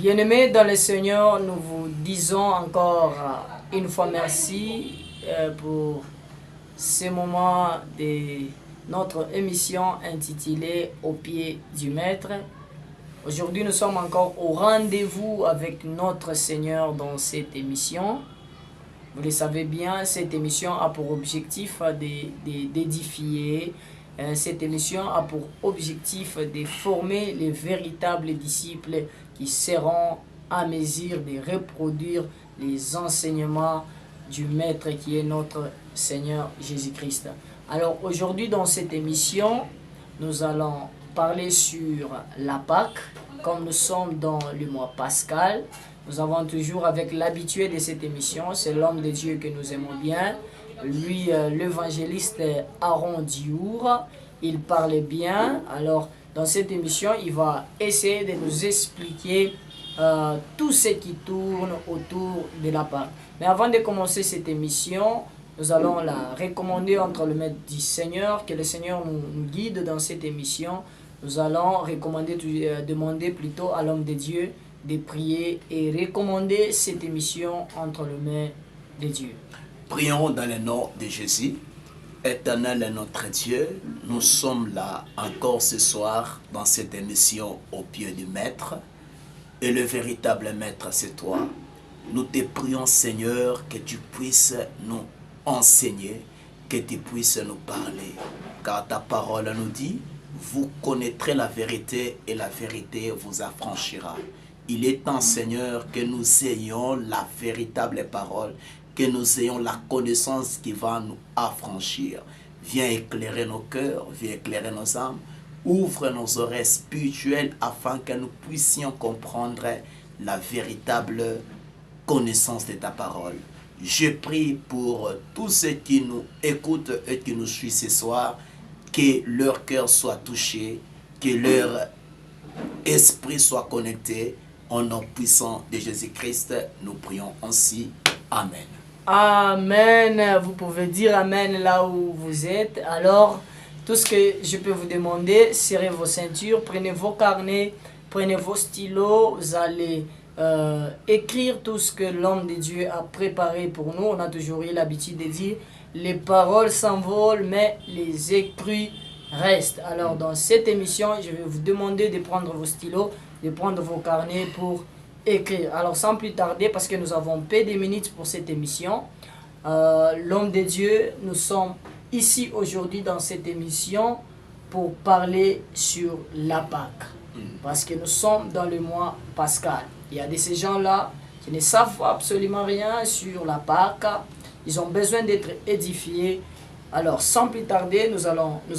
Bien-aimés dans le Seigneur, nous vous disons encore une fois merci pour ce moment de notre émission intitulée Au pied du Maître. Aujourd'hui, nous sommes encore au rendez-vous avec notre Seigneur dans cette émission. Vous le savez bien, cette émission a pour objectif d'édifier. Cette émission a pour objectif de former les véritables disciples qui seront à mesure de reproduire les enseignements du Maître qui est notre Seigneur Jésus-Christ. Alors aujourd'hui dans cette émission, nous allons parler sur la Pâque. Comme nous sommes dans le mois pascal, nous avons toujours avec l'habitué de cette émission, c'est l'homme de Dieu que nous aimons bien, lui l'évangéliste Aaron Diour. Il parle bien, alors dans cette émission, il va essayer de nous expliquer tout ce qui tourne autour de la Pâque. Mais avant de commencer cette émission, nous allons la recommander entre le maître du Seigneur, que le Seigneur nous guide dans cette émission. Nous allons demander plutôt à l'homme de Dieu de prier et recommander cette émission entre les mains de Dieu. Prions dans le nom de Jésus. Éternel notre Dieu, nous sommes là encore ce soir dans cette émission au pied du Maître. Et le véritable Maître, c'est toi. Nous te prions, Seigneur, que tu puisses nous enseigner, que tu puisses nous parler. Car ta parole nous dit, vous connaîtrez la vérité et la vérité vous affranchira. Il est temps, Seigneur, que nous ayons la véritable parole, que nous ayons la connaissance qui va nous affranchir. Viens éclairer nos cœurs, viens éclairer nos âmes, ouvre nos oreilles spirituelles afin que nous puissions comprendre la véritable connaissance de ta parole. Je prie pour tous ceux qui nous écoutent et qui nous suivent ce soir, que leur cœur soit touché, que leur esprit soit connecté. Au nom puissant de Jésus-Christ, nous prions ainsi. Amen. Amen. Vous pouvez dire Amen là où vous êtes. Alors, tout ce que je peux vous demander, serrez vos ceintures, prenez vos carnets, prenez vos stylos, vous allez écrire tout ce que l'homme de Dieu a préparé pour nous. On a toujours eu l'habitude de dire, les paroles s'envolent, mais les écrits restent. Alors, dans cette émission, je vais vous demander de prendre vos stylos, de prendre vos carnets pour écrire. Alors sans plus tarder, parce que nous avons peu de minutes pour cette émission, l'homme de Dieu, nous sommes ici aujourd'hui dans cette émission pour parler sur la Pâque. Parce que nous sommes dans le mois pascal. Il y a de ces gens-là qui ne savent absolument rien sur la Pâque. Ils ont besoin d'être édifiés. Alors sans plus tarder, nous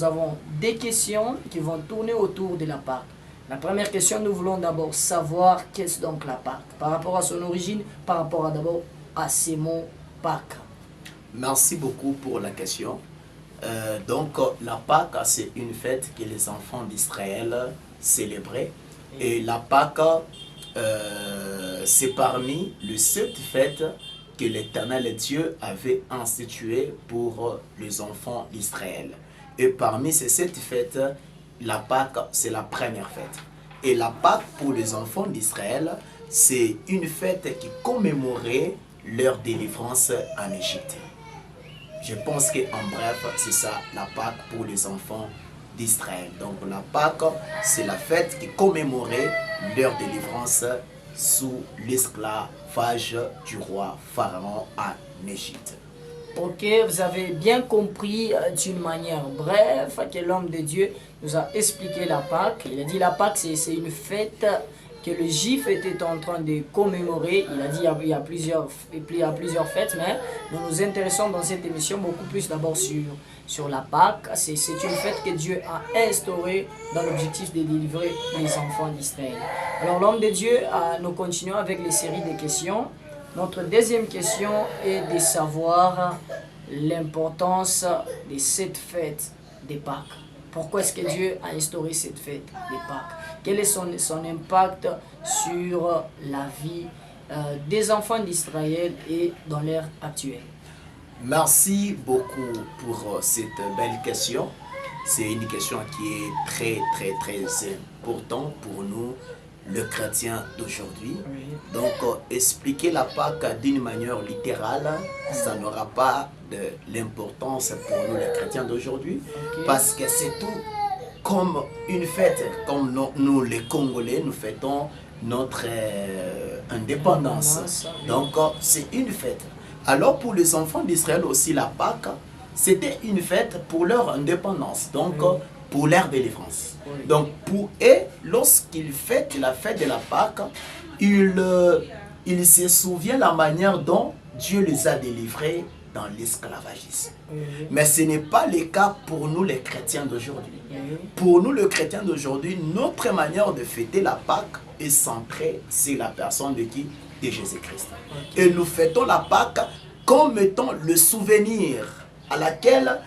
avons des questions qui vont tourner autour de la Pâque. La première question, nous voulons d'abord savoir qu'est-ce donc la Pâque, par rapport à son origine, par rapport d'abord à ces mots Pâque. Merci beaucoup pour la question. Donc la Pâque, c'est une fête que les enfants d'Israël célébraient. Et la Pâque, c'est parmi les 7 fêtes que l'Éternel Dieu avait instituées pour les enfants d'Israël. Et parmi ces 7 fêtes, la Pâque, c'est la première fête. Et la Pâque, pour les enfants d'Israël, c'est une fête qui commémorait leur délivrance en Égypte. Je pense qu'en bref, c'est ça, la Pâque pour les enfants d'Israël. Donc la Pâque, c'est la fête qui commémorait leur délivrance sous l'esclavage du roi Pharaon en Égypte. Ok, vous avez bien compris d'une manière brève que l'homme de Dieu nous a expliqué la Pâque. Il a dit la Pâque c'est une fête que le Juif était en train de commémorer. Il a dit il y a plusieurs fêtes, mais nous nous intéressons dans cette émission beaucoup plus d'abord sur la Pâque. C'est une fête que Dieu a instaurée dans l'objectif de délivrer les enfants d'Israël. Alors l'homme de Dieu, nous continuons avec les séries de questions. Notre deuxième question est de savoir l'importance de cette fête des Pâques. Pourquoi est-ce que Dieu a instauré cette fête des Pâques? Quel est son impact sur la vie des enfants d'Israël et dans l'ère actuelle? Merci beaucoup pour cette belle question. C'est une question qui est très importante pour nous le chrétien d'aujourd'hui. Oui. Donc, expliquer la Pâque d'une manière littérale, ça n'aura pas de l'importance pour nous les chrétiens d'aujourd'hui, Ok. parce que c'est tout comme une fête, comme nous les Congolais, nous fêtons notre indépendance. Oui. Donc, c'est une fête. Alors, pour les enfants d'Israël aussi, la Pâque, c'était une fête pour leur indépendance, donc Oui. pour leur délivrance. Oui. Donc, pour eux, lorsqu'ils fêtent la fête de la Pâque, ils se souviennent la manière dont Dieu les a délivrés dans l'esclavagisme. Oui. Mais ce n'est pas le cas pour nous les chrétiens d'aujourd'hui. Oui. Pour nous les chrétiens d'aujourd'hui, notre manière de fêter la Pâque est centrée sur la personne de qui? De Jésus-Christ. Ok. Et nous fêtons la Pâque comme étant le souvenir à laquelle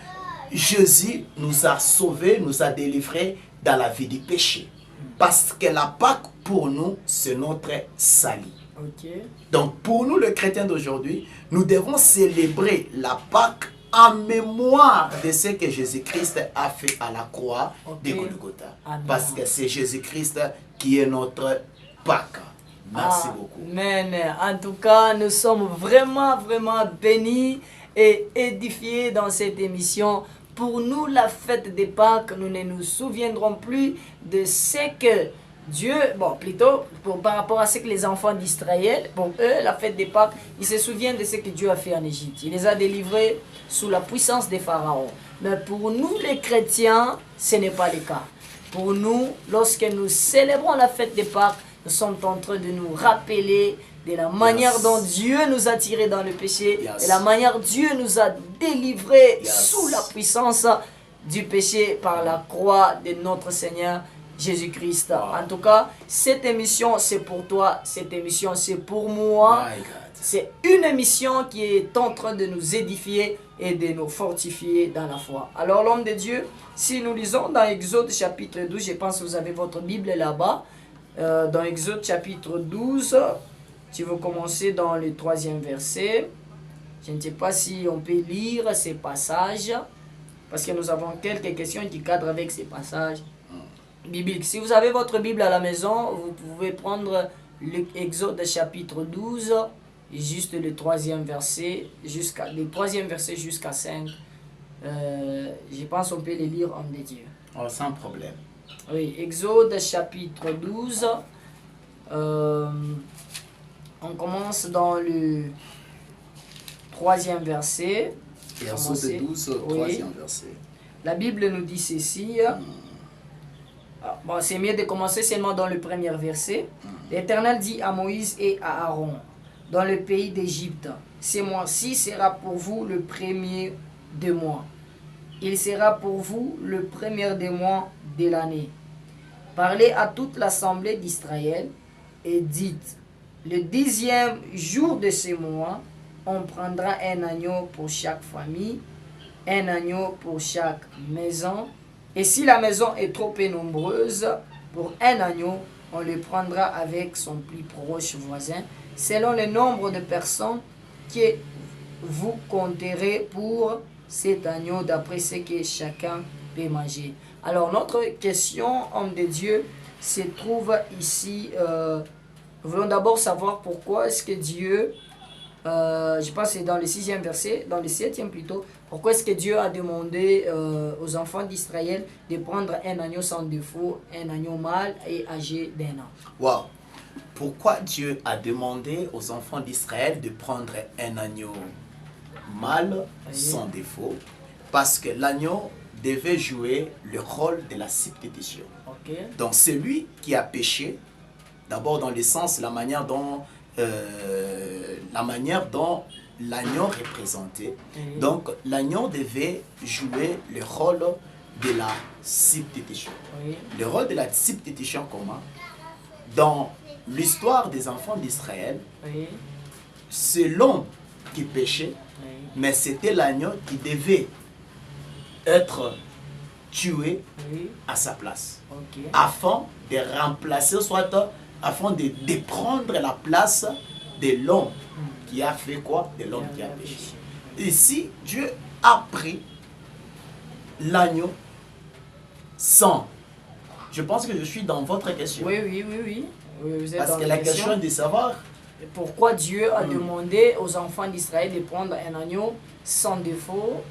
Jésus nous a sauvés, nous a délivrés dans la vie du péché. Parce que la Pâque, pour nous, c'est notre salut. Ok. Donc, pour nous, les chrétiens d'aujourd'hui, nous devons célébrer la Pâque en mémoire de ce que Jésus-Christ a fait à la croix de Ok. Golgotha. Amen. Parce que c'est Jésus-Christ qui est notre Pâque. Merci beaucoup. Amen. En tout cas, nous sommes vraiment bénis et édifiés dans cette émission. Pour nous, la fête des Pâques, nous ne nous souviendrons plus de ce que Dieu, par rapport à ce que les enfants d'Israël, pour eux, la fête des Pâques, ils se souviennent de ce que Dieu a fait en Égypte. Il les a délivrés sous la puissance des pharaons. Mais pour nous, les chrétiens, ce n'est pas le cas. Pour nous, lorsque nous célébrons la fête des Pâques, nous sommes en train de nous rappeler de la manière dont Dieu nous a tirés dans le péché, de la manière dont Dieu nous a délivrés sous la puissance du péché par la croix de notre Seigneur Jésus-Christ. En tout cas, cette émission, c'est pour toi, cette émission, c'est pour moi. My God. C'est une émission qui est en train de nous édifier et de nous fortifier dans la foi. Alors, l'homme de Dieu, si nous lisons dans Exode chapitre 12, je pense que vous avez votre Bible là-bas, dans Exode chapitre 12, tu veux commencer dans le 3e verset. Je ne sais pas si on peut lire ces passages, parce que nous avons quelques questions qui cadrent avec ces passages bibliques. Si vous avez votre Bible à la maison, vous pouvez prendre l'Exode chapitre 12, juste le 3e verset, jusqu'à 5. Je pense qu'on peut les lire en des dieux. Oh, sans problème. Oui, Exode chapitre 12. On commence dans le 3e verset. Exode 12, Oui. 3e verset. La Bible nous dit ceci. Bon, c'est mieux de commencer seulement dans le 1er verset. L'Éternel dit à Moïse et à Aaron, dans le pays d'Égypte, ce mois-ci sera pour vous le premier des mois. Il sera pour vous le premier des mois de l'année. Parlez à toute l'assemblée d'Israël et dites, le 10e jour de ce mois, on prendra un agneau pour chaque famille, un agneau pour chaque maison. Et si la maison est trop peu nombreuse, pour un agneau, on le prendra avec son plus proche voisin, selon le nombre de personnes que vous compterez pour cet agneau, d'après ce que chacun peut manger. Alors, notre question, homme de Dieu, se trouve ici. Nous voulons d'abord savoir pourquoi est-ce que Dieu, je pense que c'est dans le 6e verset, dans le 7e plutôt, pourquoi est-ce que Dieu a demandé aux enfants d'Israël de prendre un agneau sans défaut, un agneau mâle et âgé d'1 an. Wow. Pourquoi Dieu a demandé aux enfants d'Israël de prendre un agneau mâle sans défaut? Parce que l'agneau devait jouer le rôle de la substitution. Okay. Donc celui qui a péché, d'abord dans le sens, la manière dont l'agneau représentait. Donc l'agneau devait jouer le rôle de la substitution. Oui. Le rôle de la substitution comment? Dans l'histoire des enfants d'Israël, Oui. c'est l'homme qui péchait, Oui. mais c'était l'agneau qui devait être tué Oui. à sa place, Ok. afin de remplacer, soit afin de prendre la place de l'homme qui a fait quoi? De l'homme qui a péché. Ici, Dieu a pris l'agneau sans. Je pense que je suis dans votre question. Oui, oui, oui, oui. Oui, vous êtes Parce dans que la question de savoir, pourquoi Dieu a demandé aux enfants d'Israël de prendre un agneau sans défaut,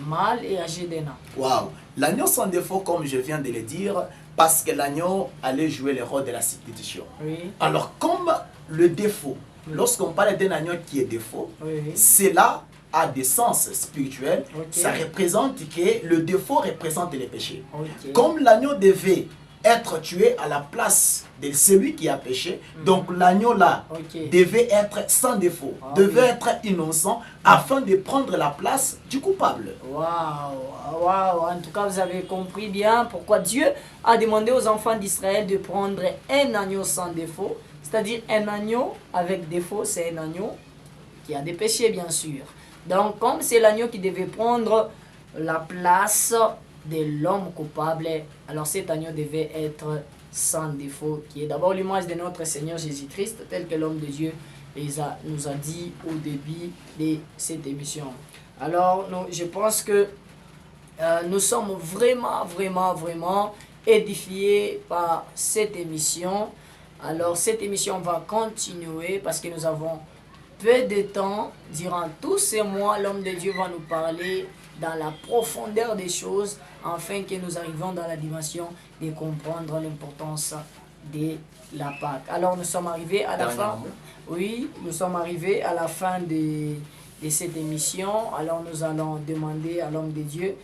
mâle et âgé d'un an. waouh, l'agneau sans défaut, comme je viens de le dire, parce que l'agneau allait jouer le rôle de la substitution. Oui. Alors, comme le défaut, lorsqu'on parle d'un agneau qui est défaut, Oui. cela a des sens spirituels. Ok. Ça représente que le défaut représente les péchés. Ok. Comme l'agneau devait être tué à la place de celui qui a péché, donc l'agneau là Ok. devait être sans défaut, Ah devait oui. être innocent afin de prendre la place du coupable. Waouh, waouh. En tout cas, vous avez compris bien pourquoi Dieu a demandé aux enfants d'Israël de prendre un agneau sans défaut. C'est-à-dire un agneau avec défaut, c'est un agneau qui a des péchés, bien sûr. Donc, comme c'est l'agneau qui devait prendre la place de l'homme coupable, alors cet agneau devait être sans défaut, qui est d'abord l'image de notre Seigneur Jésus-Christ, tel que l'homme de Dieu nous a dit au début de cette émission. Alors, je pense que nous sommes vraiment édifiés par cette émission. Alors, cette émission va continuer parce que nous avons peu de temps. Durant tous ces mois, l'homme de Dieu va nous parler dans la profondeur des choses afin que nous arrivions dans la dimension de comprendre l'importance de la Pâque. Alors, nous sommes arrivés à la fin. Oui, nous sommes arrivés à la fin de cette émission. Alors, nous allons demander à l'homme de Dieu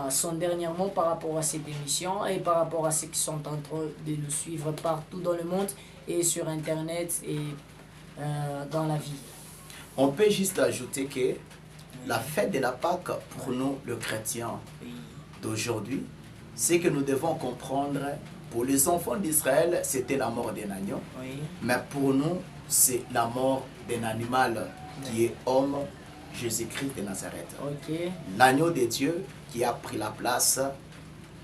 son dernier mot par rapport à cette émission et par rapport à ceux qui sont en train de nous suivre partout dans le monde et sur Internet et dans la vie. On peut juste ajouter que la fête de la Pâque, pour nous, le chrétien d'aujourd'hui, c'est que nous devons comprendre, pour les enfants d'Israël, c'était la mort d'un agneau, Oui. mais pour nous, c'est la mort d'un animal qui est homme, Jésus-Christ de Nazareth. Ok. L'agneau de Dieu qui a pris la place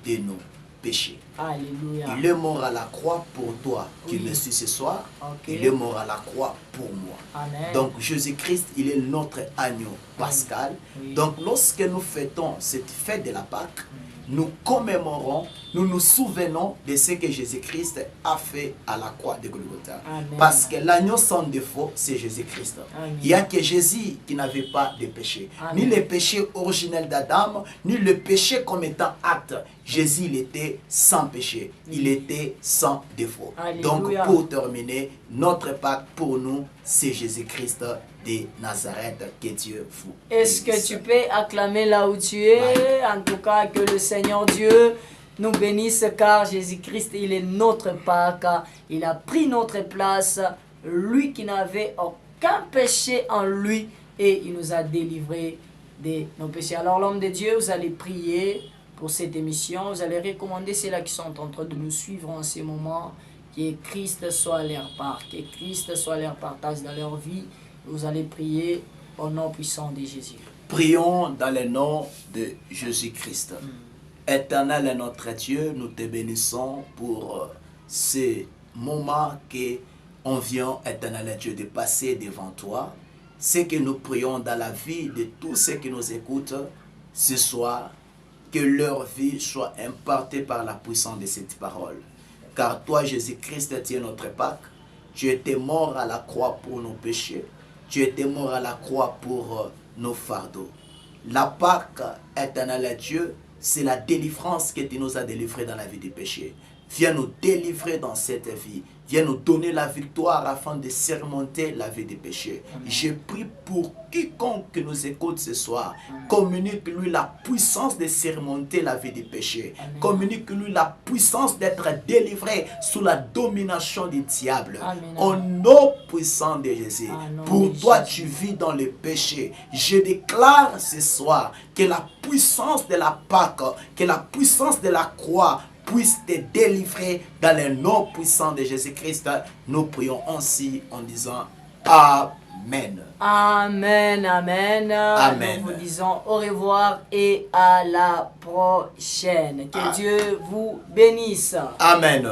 de nos péchés. Alléluia. Il est mort à la croix pour toi qui Oui. me suis ce soir. Ok. Il est mort à la croix pour moi. Amen. Donc Jésus-Christ, il est notre agneau pascal. Oui. Donc lorsque nous fêtons cette fête de la Pâque, nous commémorons, nous nous souvenons de ce que Jésus-Christ a fait à la croix de Golgotha. Amen. Parce que l'agneau sans défaut, c'est Jésus-Christ. Amen. Il n'y a que Jésus qui n'avait pas de péché. Amen. Ni le péché originel d'Adam, ni le péché comme étant acte. Jésus, il était sans péché. Il était sans défaut. Alléluia. Donc pour terminer, notre Pâque pour nous, c'est Jésus-Christ de Nazareth. Que Dieu vous Est-ce que bénisse. tu peux acclamer là où tu es? En tout cas, que le Seigneur Dieu nous bénisse car Jésus-Christ, il est notre Pâque. Il a pris notre place. Lui qui n'avait aucun péché en lui et il nous a délivrés de nos péchés. Alors l'homme de Dieu, vous allez prier pour cette émission. Vous allez recommander ceux-là qui sont en train de nous suivre en ce moment. Que Christ soit leur part. Que Christ soit leur partage dans leur vie. Vous allez prier au nom puissant de Jésus. Prions dans le nom de Jésus-Christ. Éternel notre Dieu, nous te bénissons pour ce moment que on vient, éternel Dieu, de passer devant toi. C'est que nous prions dans la vie de tous ceux qui nous écoutent ce soir, que leur vie soit impartée par la puissance de cette parole. Car toi, Jésus-Christ, tu es notre Pâque. Tu étais mort à la croix pour nos péchés. Tu étais mort à la croix pour nos fardeaux. La Pâque, éternel Dieu, c'est la délivrance que tu nous as délivrés dans la vie du péché. Viens nous délivrer dans cette vie. Viens nous donner la victoire afin de surmonter la vie des péchés. Je prie pour quiconque nous écoute ce soir. Communique-lui la puissance de surmonter la vie des péchés. Communique-lui la puissance d'être délivré sous la domination du diable. Au nom puissant de Jésus. Pour toi, tu vis dans le péché. Je déclare ce soir que la puissance de la Pâque, que la puissance de la croix puisse te délivrer dans le nom puissant de Jésus-Christ. Nous prions ainsi en disant Amen. Amen, amen. Amen. Nous vous disons au revoir et à la prochaine. Que Dieu vous bénisse. Amen.